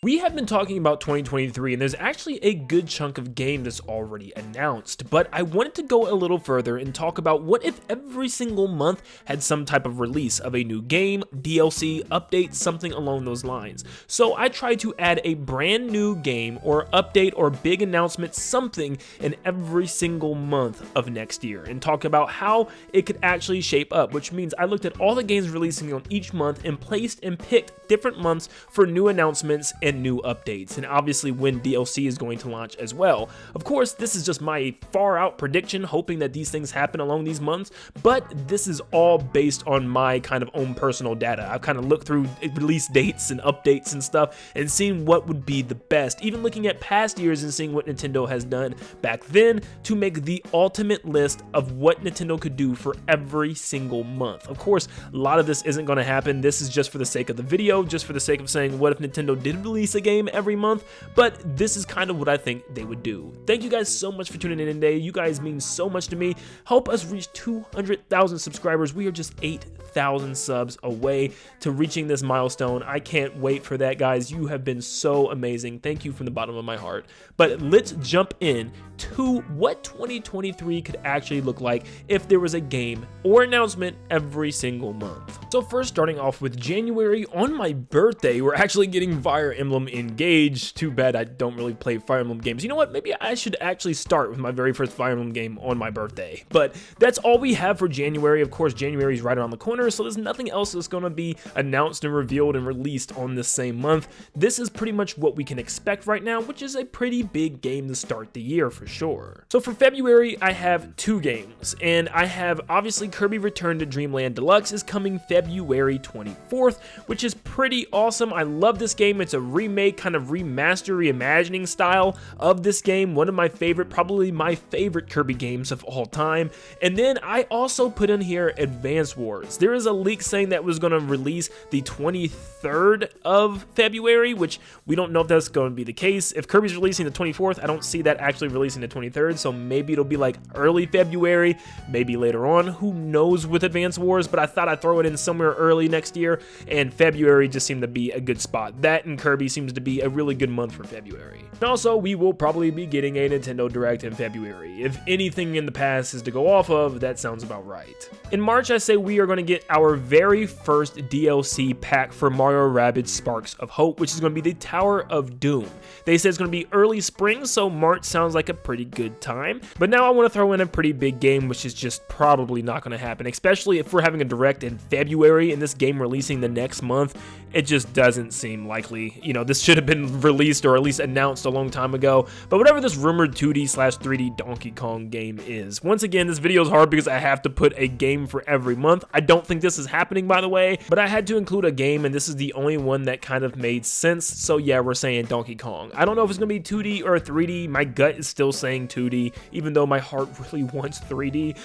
We have been talking about 2023, and there's actually a good chunk of game that's already announced, but I wanted to go a little further and talk about what if every single month had some type of release of a new game, DLC, update, something along those lines. So I tried to add a brand new game or update or big announcement, something in every single month of next year, and talk about how it could actually shape up, which means I looked at all the games releasing on each month and placed and picked different months for new announcements and new updates, and obviously when DLC is going to launch as well. Of course, this is just my far out prediction, hoping that these things happen along these months, but this is all based on my kind of own personal data. I've kind of looked through release dates and updates and stuff and seen what would be the best, even looking at past years and seeing what Nintendo has done back then to make the ultimate list of what Nintendo could do for every single month. Of course, a lot of this isn't going to happen. This is just for the sake of the video, just for the sake of saying what if Nintendo did release a game every month, but this is kind of what I think they would do. Thank you guys so much for tuning in today. You guys mean so much to me. Help us reach 200,000 subscribers. We are just 8,000 subs away to reaching this milestone. I can't wait for that, guys. You have been so amazing. Thank you from the bottom of my heart. But let's jump in to what 2023 could actually look like if there was a game or announcement every single month. So first, starting off with January, on my birthday, we're actually getting Fire Emblem Engage. Too bad I don't really play Fire Emblem games. You know what? Maybe I should actually start with my very first Fire Emblem game on my birthday. But that's all we have for January. Of course, January is right around the corner, so there's nothing else that's going to be announced and revealed and released on this same month. This is pretty much what we can expect right now, which is a pretty big game to start the year for sure. So for February, I have two games, and I have obviously Kirby Return to Dreamland Deluxe is coming February 24th, which is pretty awesome. I love this game. It's a remake, kind of remaster, reimagining style of this game. One of my favorite, probably my favorite Kirby games of all time. And then I also put in here Advance Wars. There is a leak saying that was going to release the 23rd of February, which we don't know if that's going to be the case. If Kirby's releasing the 24th, I don't see that actually releasing the 23rd, so maybe it'll be like early February, maybe later on. Who knows with Advance Wars, but I thought I'd throw it in somewhere early next year, and February just seemed to be a good spot. That and Kirby seems to be a really good month for February. And also, we will probably be getting a Nintendo Direct in February. If anything in the past is to go off of, that sounds about right. In March, I say we are going to get our very first DLC pack for Mario Rabbids Sparks of Hope, which is going to be the Tower of Doom. They said it's going to be early spring, so March sounds like a pretty good time. But now I want to throw in a pretty big game, which is just probably not going to happen, especially if we're having a Direct in February and this game releasing the next month. It just doesn't seem likely. You know, this should have been released or at least announced a long time ago. But whatever this rumored 2D/3D Donkey Kong game is. Once again, this video is hard because I have to put a game for every month. I don't think this is happening, by the way, but I had to include a game, and this is the only one that kind of made sense. So yeah, we're saying Donkey Kong. I don't know if it's going to be 2D or 3D. My gut is still saying 2D, even though my heart really wants 3D.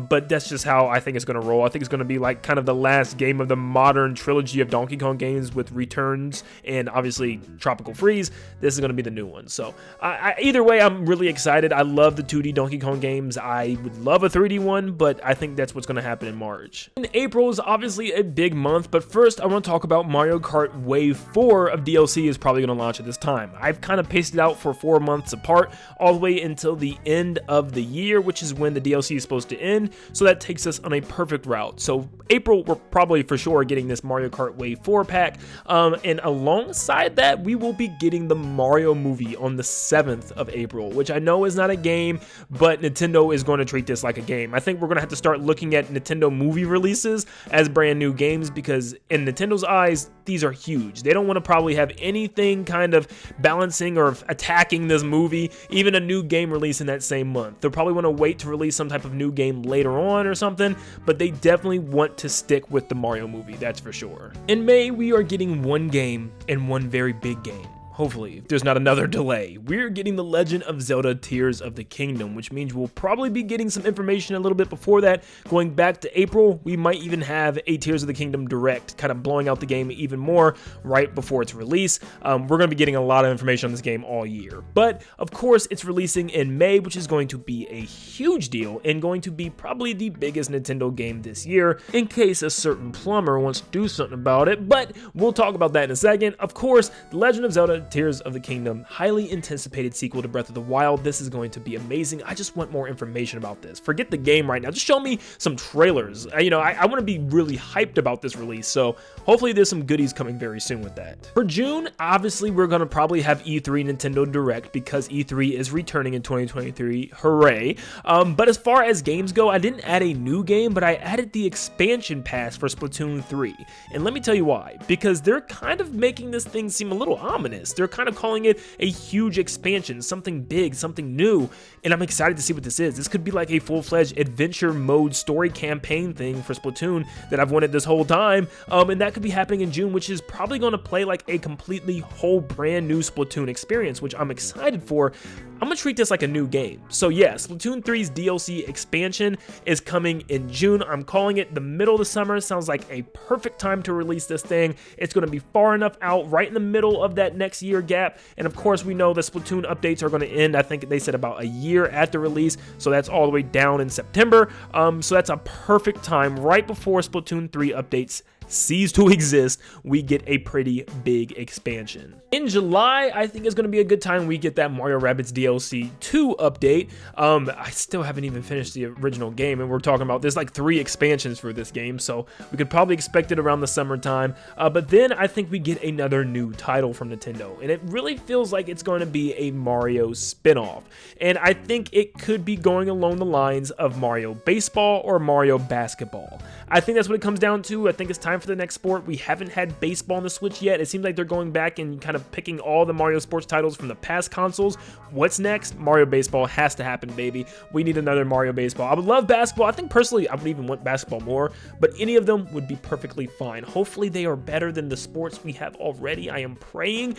But that's just how I think it's going to roll. I think it's going to be like kind of the last game of the modern trilogy of Donkey Kong games with Returns and obviously Tropical Freeze. This is going to be the new one. So either way, I'm really excited. I love the 2D Donkey Kong games. I would love a 3D one, but I think that's what's going to happen in March. And April is obviously a big month, but first I want to talk about Mario Kart Wave 4 of DLC is probably going to launch at this time. I've kind of paced it out for 4 months apart, all the way until the end of the year, which is when the DLC is supposed to end, so that takes us on a perfect route. So April, we're probably for sure getting this Mario Kart Wave 4 pack, and alongside that, we will be getting the Mario movie on the 7th of April, which I know is not a game, but Nintendo is going to treat this like a game. I think we're going to have to start looking at Nintendo movie releases as brand new games, because in Nintendo's eyes, these are huge. They don't want to probably have anything kind of balancing or attacking this movie, even a new game release in that same month. They'll probably want to wait to release some type of new game later on or something, but they definitely want to stick with the Mario movie, that's for sure. In May, we are getting one game and one very big game. hopefully, if there's not another delay, we're getting The Legend of Zelda Tears of the Kingdom, which means we'll probably be getting some information a little bit before that. Going back to April, we might even have a Tears of the Kingdom Direct, kind of blowing out the game even more right before its release. We're going to be getting a lot of information on this game all year. But, of course, it's releasing in May, which is going to be a huge deal and going to be probably the biggest Nintendo game this year, in case a certain plumber wants to do something about it. But we'll talk about that in a second. Of course, The Legend of Zelda Tears of the Kingdom, highly anticipated sequel to Breath of the Wild. This is going to be amazing. I just want more information about this. Forget the game right now. Just show me some trailers. I want to be really hyped about this release, so hopefully there's some goodies coming very soon with that. For June, obviously, we're going to probably have E3 Nintendo Direct because E3 is returning in 2023. Hooray. But as far as games go, I didn't add a new game, but I added the expansion pass for Splatoon 3. And let me tell you why. Because they're kind of making this thing seem a little ominous. They're kind of calling it a huge expansion, something big, something new, and I'm excited to see what this is. This could be like a full-fledged adventure mode story campaign thing for Splatoon that I've wanted this whole time, and that could be happening in June, which is probably going to play like a completely whole brand new Splatoon experience, which I'm excited for. I'm going to treat this like a new game. So yeah, Splatoon 3's DLC expansion is coming in June. I'm calling it the middle of the summer. Sounds like a perfect time to release this thing. It's going to be far enough out, right in the middle of that next year gap. And of course, we know the Splatoon updates are going to end, I think they said about a year at the release. So that's all the way down in September. So that's a perfect time right before Splatoon 3 updates cease to exist. We get a pretty big expansion. In July, I think is going to be a good time we get that Mario Rabbids DLC 2 update. I still haven't even finished the original game, and we're talking about there's like 3 expansions for this game, so we could probably expect it around the summertime. But then I think we get another new title from Nintendo, and it really feels like it's going to be a Mario spin-off. And I think it could be going along the lines of Mario Baseball or Mario Basketball. I think that's what it comes down to. I think it's time for the next sport. We haven't had baseball on the Switch yet. It seems like they're going back and kind of picking all the Mario sports titles from the past consoles. What's next? Mario Baseball has to happen, baby. We need another Mario Baseball. I would love basketball. I think personally I would even want basketball more, but any of them would be perfectly fine. Hopefully they are better than the sports we have already. I am praying,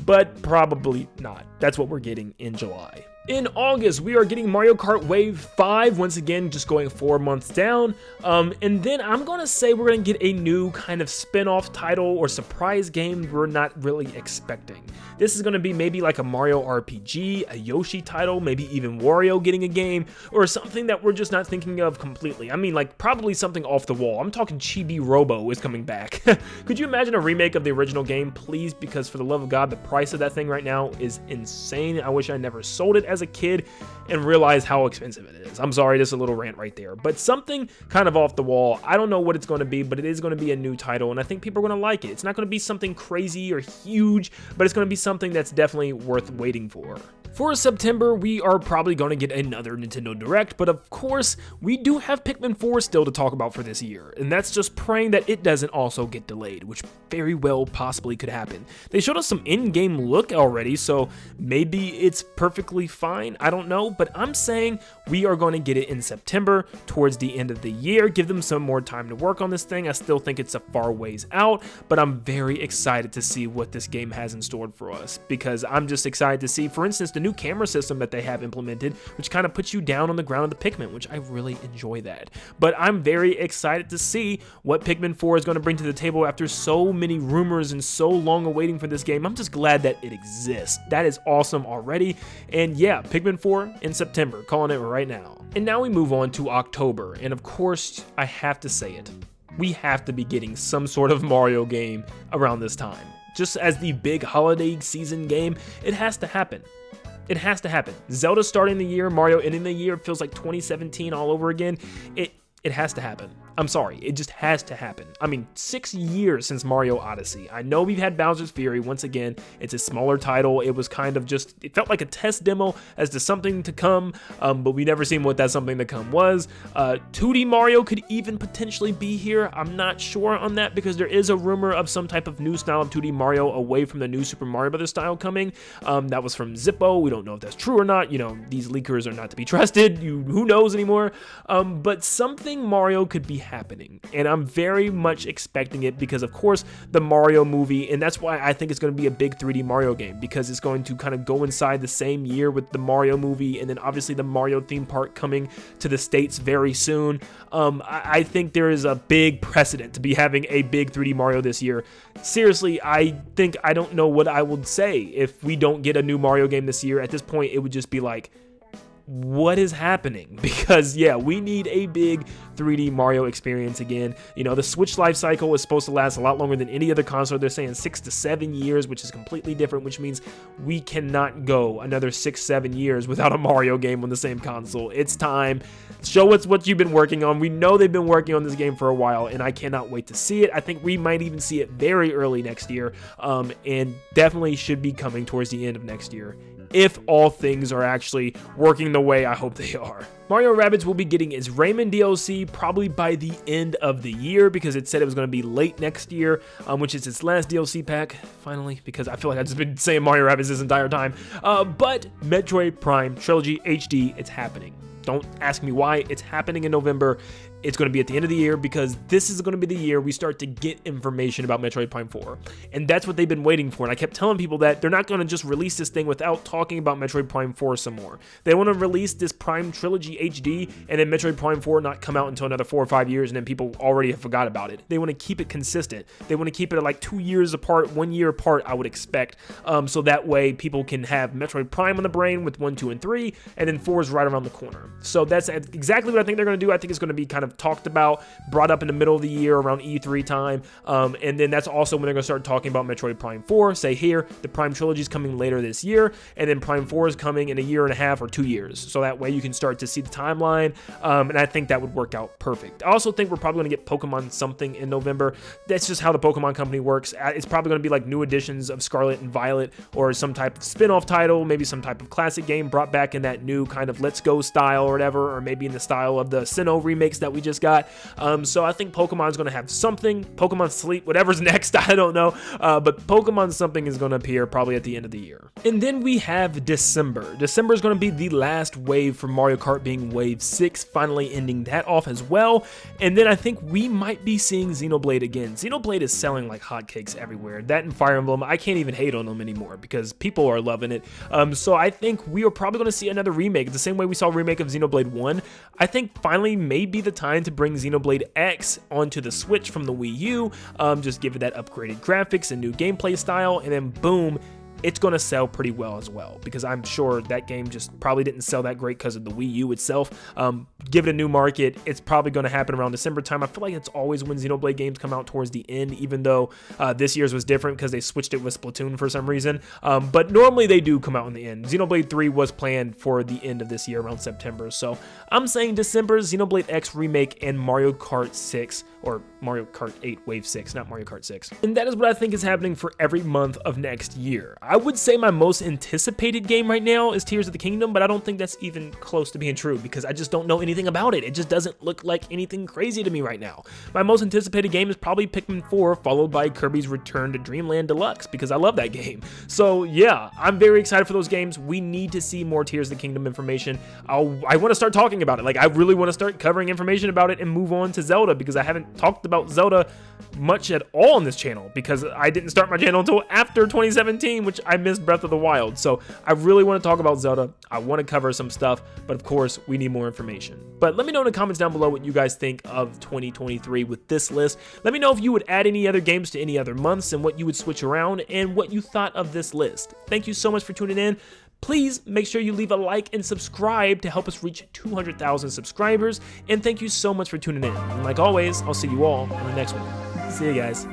but probably not. That's what we're getting in July. In August, we are getting Mario Kart Wave 5, once again, just going 4 months down. And then I'm going to say we're going to get a new kind of spin-off title or surprise game we're not really expecting. This is going to be maybe like a Mario RPG, a Yoshi title, maybe even Wario getting a game, or something that we're just not thinking of completely. I mean, like probably something off the wall. I'm talking Chibi Robo is coming back. Could you imagine a remake of the original game, please? Because for the love of God, the price of that thing right now is insane. I wish I never sold it as a kid and realized how expensive it is. I'm sorry, just a little rant right there. But something kind of off the wall. I don't know what it's going to be, but it is going to be a new title, and I think people are going to like it. It's not going to be something crazy or huge, but it's going to be something that's definitely worth waiting for. For September, we are probably going to get another Nintendo Direct, but of course, we do have Pikmin 4 still to talk about for this year, and that's just praying that it doesn't also get delayed, which very well possibly could happen. They showed us some in-game look already, so maybe it's perfectly fine, I don't know, but I'm saying we are going to get it in September, towards the end of the year. Give them some more time to work on this thing. I still think it's a far ways out, but I'm very excited to see what this game has in store for us, because I'm just excited to see, for instance, the new camera system that they have implemented, which kind of puts you down on the ground of the Pikmin, which I really enjoy that. But I'm very excited to see what Pikmin 4 is going to bring to the table after so many rumors and so long awaiting for this game. I'm just glad that it exists. That is awesome already. And yeah, Pikmin 4 in September, calling it right now. And now we move on to October, and of course, I have to say it. We have to be getting some sort of Mario game around this time. Just as the big holiday season game, it has to happen. It has to happen. Zelda starting the year, Mario ending the year, feels like 2017 all over again. It has to happen. I'm sorry, it just has to happen. I mean, 6 years since Mario Odyssey. I know we've had Bowser's Fury. Once again, it's a smaller title. It was kind of just, it felt like a test demo as to something to come, but we never seen what that something to come was. 2D Mario could even potentially be here. I'm not sure on that because there is a rumor of some type of new style of 2D Mario away from the new Super Mario Bros. Style coming. That was from Zippo. We don't know if that's true or not. You know, these leakers are not to be trusted. Who knows anymore? But something anything Mario could be happening, and I'm very much expecting it because, of course, the Mario movie, and that's why I think it's going to be a big 3D Mario game, because it's going to kind of go inside the same year with the Mario movie, and then obviously the Mario theme park coming to the States very soon. I think there is a big precedent to be having a big 3D Mario this year. Seriously, I don't know what I would say if we don't get a new Mario game this year. At this point, it would just be like, what is happening? Because yeah, we need a big 3D Mario experience again. You know, the Switch life cycle is supposed to last a lot longer than any other console. They're saying 6 to 7 years, which is completely different, which means we cannot go another 6-7 years without a Mario game on the same console. It's time. Show us what you've been working on. We know they've been working on this game for a while, and I cannot wait to see it. I think we might even see it very early next year, and definitely should be coming towards the end of next year, if all things are actually working the way I hope they are. Mario Rabbids will be getting its Rayman DLC probably by the end of the year, because it said it was going to be late next year, which is its last DLC pack, finally, because I feel like I've just been saying Mario Rabbids this entire time. But Metroid Prime Trilogy HD, it's happening. Don't ask me why. It's happening in November. It's going to be at the end of the year, because this is going to be the year we start to get information about Metroid Prime 4. And that's what they've been waiting for. And I kept telling people that they're not going to just release this thing without talking about Metroid Prime 4 some more. They want to release this Prime Trilogy HD and then Metroid Prime 4 not come out until another 4 or 5 years, and then people already have forgot about it. They want to keep it consistent. They want to keep it at like 2 years apart, 1 year apart, I would expect. So that way people can have Metroid Prime on the brain with 1, 2, and 3, and then 4 is right around the corner. So that's exactly what I think they're going to do. I think it's going to be kind of talked about, brought up in the middle of the year around E3 time, and then that's also when they're going to start talking about Metroid Prime 4. Say here, the Prime Trilogy is coming later this year, and then Prime 4 is coming in 1.5 years or 2 years. So that way you can start to see the timeline, and I think that would work out perfect. I also think we're probably going to get Pokemon something in November. That's just how the Pokemon company works. It's probably going to be like new editions of Scarlet and Violet, or some type of spin-off title, maybe some type of classic game brought back in that new kind of Let's Go style or whatever, or maybe in the style of the Sinnoh remakes that we just got. So I think Pokemon's going to have something. Pokemon Sleep, whatever's next, I don't know. But Pokemon something is going to appear probably at the end of the year. And then we have December. December is going to be the last wave for Mario Kart, being Wave 6, finally ending that off as well. And then I think we might be seeing Xenoblade again. Xenoblade is selling like hotcakes everywhere. That and Fire Emblem, I can't even hate on them anymore because people are loving it. So I think we are probably going to see another remake, the same way we saw a remake of Xenoblade 1. I think finally may be the time to bring Xenoblade X onto the Switch from the Wii U, just give it that upgraded graphics and new gameplay style, and then boom, it's going to sell pretty well as well, because I'm sure that game just probably didn't sell that great because of the Wii U itself. Give it a new market. It's probably going to happen around December time. I feel like it's always when Xenoblade games come out towards the end, even though this year's was different because they switched it with Splatoon for some reason. But normally they do come out in the end. Xenoblade 3 was planned for the end of this year, around September. So I'm saying December, Xenoblade X remake, and Mario Kart 6, or Mario Kart 8 Wave 6, not Mario Kart 6. And that is what I think is happening for every month of next year. I would say my most anticipated game right now is Tears of the Kingdom, but I don't think that's even close to being true because I just don't know anything about it. It just doesn't look like anything crazy to me right now. My most anticipated game is probably Pikmin 4, followed by Kirby's Return to Dreamland Deluxe, because I love that game. So yeah, I'm very excited for those games. We need to see more Tears of the Kingdom information. I want to start talking about it. Like, I really want to start covering information about it and move on to Zelda, because I haven't talked about Zelda much at all on this channel, because I didn't start my channel until after 2017, which I missed Breath of the Wild. So I really want to talk about Zelda. I want to cover some stuff, but of course we need more information. But let me know in the comments down below what you guys think of 2023 with this list. Let me know if you would add any other games to any other months and what you would switch around and what you thought of this list. Thank you so much for tuning in. Please make sure you leave a like and subscribe to help us reach 200,000 subscribers. And thank you so much for tuning in. And like always, I'll see you all on the next one. See you guys.